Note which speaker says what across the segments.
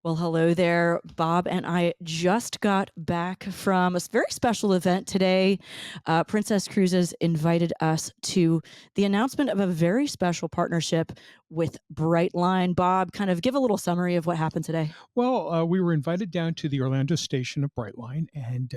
Speaker 1: Well, hello there. Bob and I just got back from a very special event today. Princess Cruises invited us to the announcement of a very special partnership with Brightline. Bob, kind of give a little summary of what happened today.
Speaker 2: Well, we were invited down to the Orlando station of Brightline and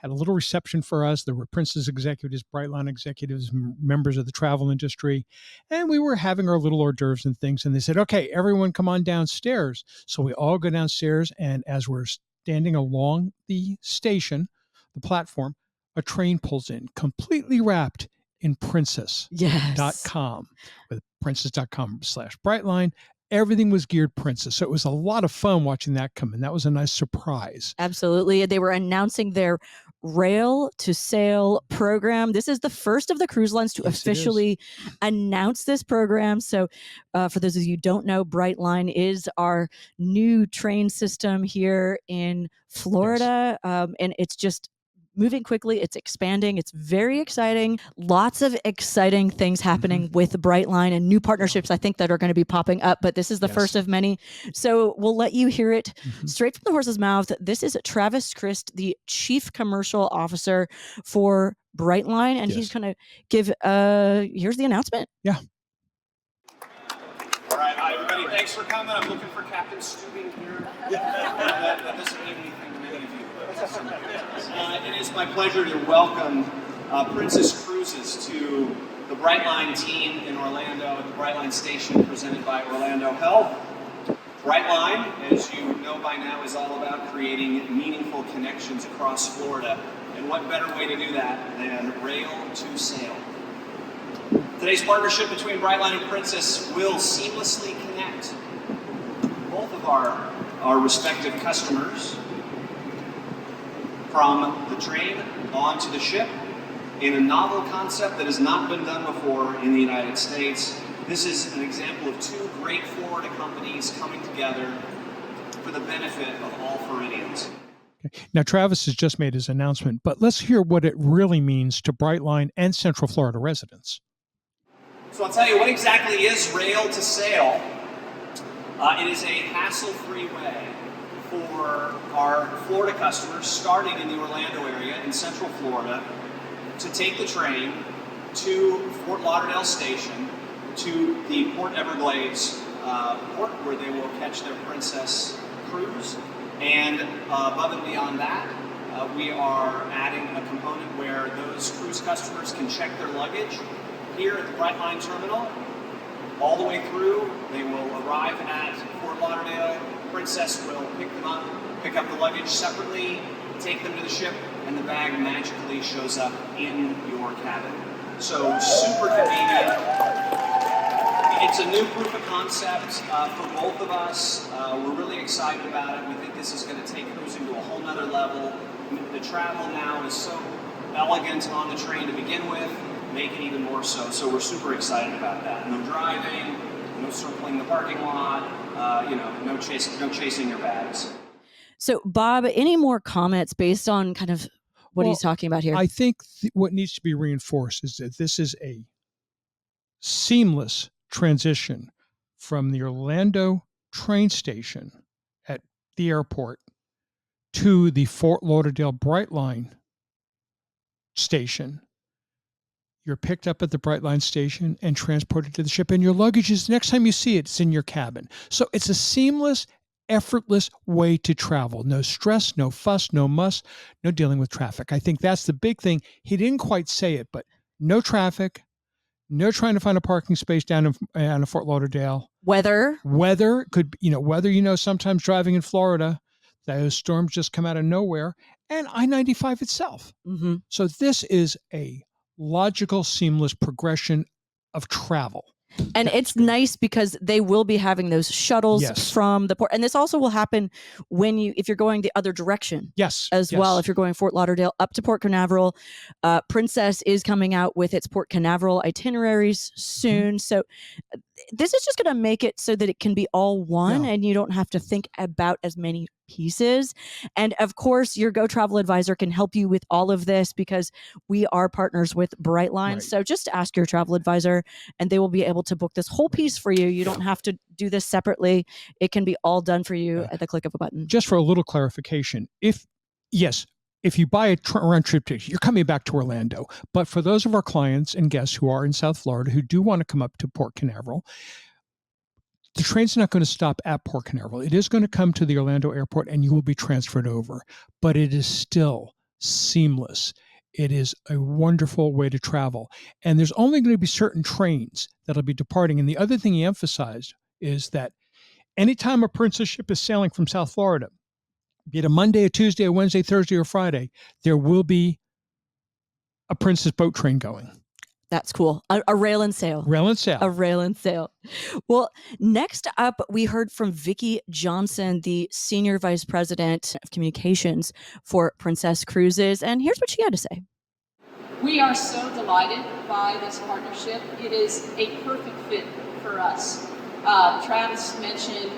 Speaker 2: had a little reception for us. There were Princess executives, Brightline executives, members of the travel industry, and we were having our little hors d'oeuvres and things. And they said, "Okay, everyone, come on downstairs." So we all go downstairs, and as we're standing along the station, the platform, a train pulls in, completely wrapped in
Speaker 1: Yes.
Speaker 2: princess.com with princess.com/Brightline. Everything was geared Princess. So it was a lot of fun watching that come in. That was a nice surprise.
Speaker 1: Absolutely. They were announcing their rail to sail program. This is the first of the cruise lines to
Speaker 2: Yes, it is.
Speaker 1: officially announce this program. So, for those of you who don't know, Brightline is our new train system here in Florida. And it's just moving quickly. It's expanding. It's very exciting. Lots of exciting things happening with Brightline and new partnerships, I think, that are going to be popping up. But this is the first of many. So we'll let you hear it straight from the horse's mouth. This is Travis Christ, the Chief Commercial Officer for Brightline. And he's going to give, here's the announcement.
Speaker 2: Yeah.
Speaker 3: All right, hi everybody. Thanks for coming. I'm looking for Captain Stubing here. That doesn't mean anything to many of you. It is my pleasure to welcome Princess Cruises to the Brightline team in Orlando at the Brightline station presented by Orlando Health. Brightline, as you know by now, is all about creating meaningful connections across Florida. And what better way to do that than rail to sail? Today's partnership between Brightline and Princess will seamlessly connect both of our respective customers from the train onto the ship in a novel concept that has not been done before in the United States. This is an example of two great Florida companies coming together for the benefit of all Floridians.
Speaker 2: Okay. Now, Travis has just made his announcement, but let's hear what it really means to Brightline and Central Florida residents.
Speaker 3: So I'll tell you, what exactly is rail to sail? It is a hassle-free way for our Florida customers starting in the Orlando area in Central Florida to take the train to Fort Lauderdale Station to the Port Everglades port, where they will catch their Princess cruise. And above and beyond that, we are adding a component where those cruise customers can check their luggage here at the Brightline terminal. All the way through, they will arrive at Fort Lauderdale. Princess will pick them up, pick up the luggage separately, take them to the ship, and the bag magically shows up in your cabin. So super convenient. It's a new proof of concept for both of us. We're really excited about it. We think this is going to take cruising to a whole nother level. The travel now is so elegant on the train to begin with, make it even more so. So we're super excited about that. No driving, no circling the parking lot, no chasing your bags.
Speaker 1: So, Bob, any more comments based on kind of what he's talking about here?
Speaker 2: I think what needs to be reinforced is that this is a seamless transition from the Orlando train station at the airport to the Fort Lauderdale Brightline station. You're picked up at the Brightline station and transported to the ship, and your luggage is, next time you see it, it's in your cabin. So it's a seamless, effortless way to travel. No stress, no fuss, no muss, no dealing with traffic. I think that's the big thing. He didn't quite say it, but no traffic, no trying to find a parking space down in Fort Lauderdale.
Speaker 1: Weather
Speaker 2: could, sometimes driving in Florida, those storms just come out of nowhere, and I-95 itself. So this is a logical, seamless progression of travel.
Speaker 1: And it's nice because they will be having those shuttles from the port. And this also will happen if you're going the other direction. As well. If you're going Fort Lauderdale up to Port Canaveral, Princess is coming out with its Port Canaveral itineraries soon. So this is just going to make it so that it can be all one, and you don't have to think about as many pieces. And of course, your Go Travel advisor can help you with all of this because we are partners with Brightline.
Speaker 2: Right.
Speaker 1: So just ask your travel advisor and they will be able to book this whole piece for you. You don't have to do this separately. It can be all done for you at the click of a button.
Speaker 2: Just for a little clarification, if you buy a round trip ticket, you're coming back to Orlando. But for those of our clients and guests who are in South Florida who do want to come up to Port Canaveral, the train's not going to stop at Port Canaveral. It is going to come to the Orlando airport and you will be transferred over. But it is still seamless. It is a wonderful way to travel. And there's only going to be certain trains that'll be departing. And the other thing he emphasized is that anytime a Princess ship is sailing from South Florida, be it a Monday, a Tuesday, a Wednesday, Thursday, or Friday, there will be a Princess boat train going.
Speaker 1: That's cool. A rail and sail.
Speaker 2: Rail and sail.
Speaker 1: A rail and sail. Well, next up, we heard from Vicki Johnson, the Senior Vice President of Communications for Princess Cruises. And here's what she had to say.
Speaker 4: We are so delighted by this partnership. It is a perfect fit for us. Travis mentioned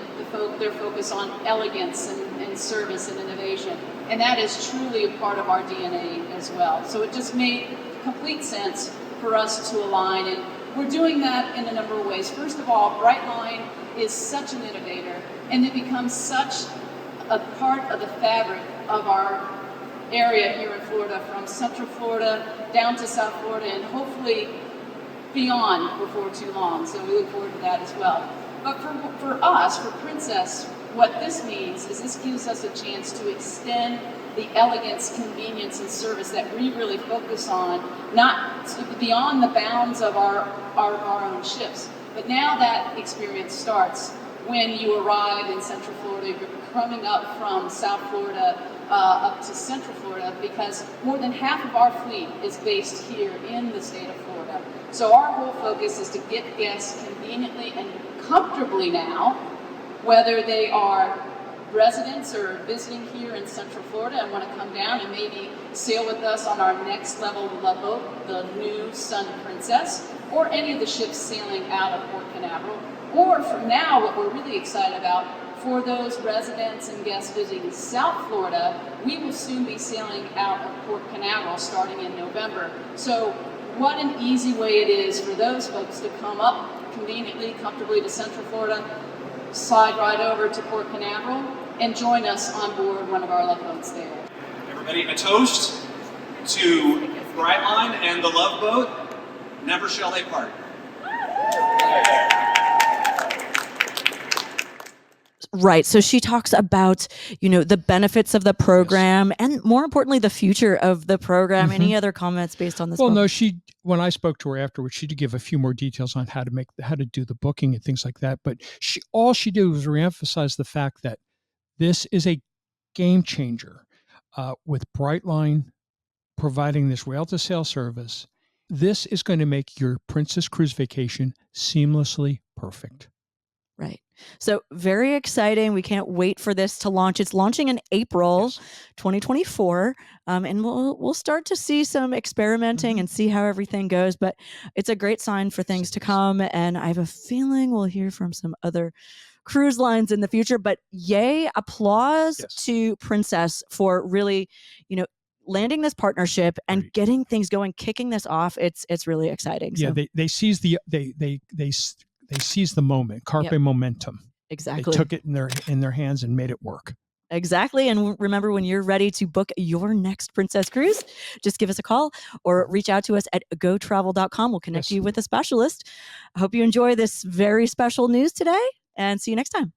Speaker 4: their focus on elegance and service and innovation, and that is truly a part of our DNA as well. So it just made complete sense for us to align, and we're doing that in a number of ways. First of all, Brightline is such an innovator, and it becomes such a part of the fabric of our area here in Florida, from Central Florida down to South Florida, and hopefully beyond before too long. So we look forward to that as well. But for us, for Princess, what this means is this gives us a chance to extend the elegance, convenience, and service that we really focus on, not beyond the bounds of our own ships. But now that experience starts when you arrive in Central Florida. You're coming up from South Florida up to Central Florida, because more than half of our fleet is based here in the state of Florida. So our whole focus is to get guests conveniently and comfortably now, whether they are residents or visiting here in Central Florida and want to come down and maybe sail with us on our next level love boat, the new Sun Princess, or any of the ships sailing out of Port Canaveral. Or from now, what we're really excited about, for those residents and guests visiting South Florida, we will soon be sailing out of Port Canaveral starting in November. So what an easy way it is for those folks to come up conveniently, comfortably to Central Florida, slide right over to Port Canaveral, and join us on board one of our love boats there.
Speaker 3: Everybody, a toast to Brightline and the Love Boat. Never shall they part.
Speaker 1: Right. So she talks about, the benefits of the program and, more importantly, the future of the program. Mm-hmm. Any other comments based on this?
Speaker 2: Well, no, when I spoke to her afterwards, she did give a few more details on how to do the booking and things like that. But all she did was reemphasize the fact that this is a game changer with Brightline providing this rail to sail service. This is going to make your Princess Cruise vacation seamlessly perfect.
Speaker 1: Right. So very exciting. We can't wait for this to launch. It's launching in April 2024. And we'll start to see some experimenting and see how everything goes. But it's a great sign for things to come. And I have a feeling we'll hear from some other cruise lines in the future. But yay, applause to Princess for really, landing this partnership and getting things going, kicking this off. It's really exciting.
Speaker 2: Yeah, so. They seized they seized the moment, carpe momentum.
Speaker 1: Exactly.
Speaker 2: They took it in their hands and made it work.
Speaker 1: Exactly. And remember, when you're ready to book your next Princess Cruise, just give us a call or reach out to us at gotravel.com. We'll connect you with a specialist. I hope you enjoy this very special news today, and see you next time.